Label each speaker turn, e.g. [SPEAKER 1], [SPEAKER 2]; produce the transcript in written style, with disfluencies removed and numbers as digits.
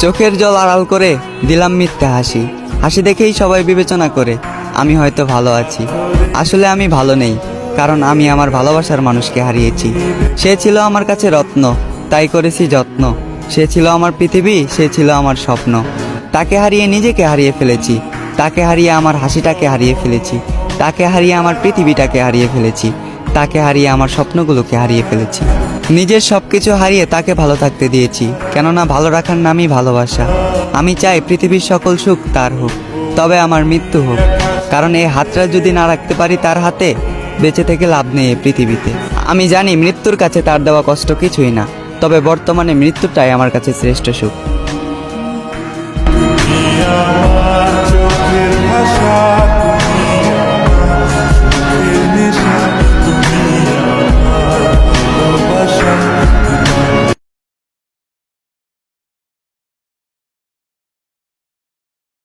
[SPEAKER 1] চোখের জল আড়াল করে দিলাম মিথ্যা হাসি, হাসি দেখেই সবাই বিবেচনা করে আমি হয়তো ভালো আছি। আসলে আমি ভালো নেই, কারণ আমি আমার ভালোবাসার মানুষকে হারিয়েছি। সে ছিল আমার কাছে রত্ন, তাই করেছি যত্ন। সে ছিল আমার পৃথিবী, সে ছিল আমার স্বপ্ন। তাকে হারিয়ে নিজেকে হারিয়ে ফেলেছি, তাকে হারিয়ে আমার হাসিটাকে হারিয়ে ফেলেছি, তাকে হারিয়ে আমার পৃথিবীটাকে হারিয়ে ফেলেছি, তাকে হারিয়ে আমার স্বপ্নগুলোকে হারিয়ে ফেলেছি। নিজের সব কিছু হারিয়ে তাকে ভালো থাকতে দিয়েছি, কেননা ভালো রাখার নামই ভালোবাসা। আমি চাই পৃথিবীর সকল সুখ তার হোক, তবে আমার মৃত্যু হোক, কারণ এই হাতটা যদি না রাখতে পারি তার হাতে, বেঁচে থেকে লাভ নেই এই পৃথিবীতে। আমি জানি মৃত্যুর কাছে তার দেওয়া কষ্ট কিছুই না, তবে বর্তমানে মৃত্যুটাই আমার কাছে শ্রেষ্ঠ সুখ।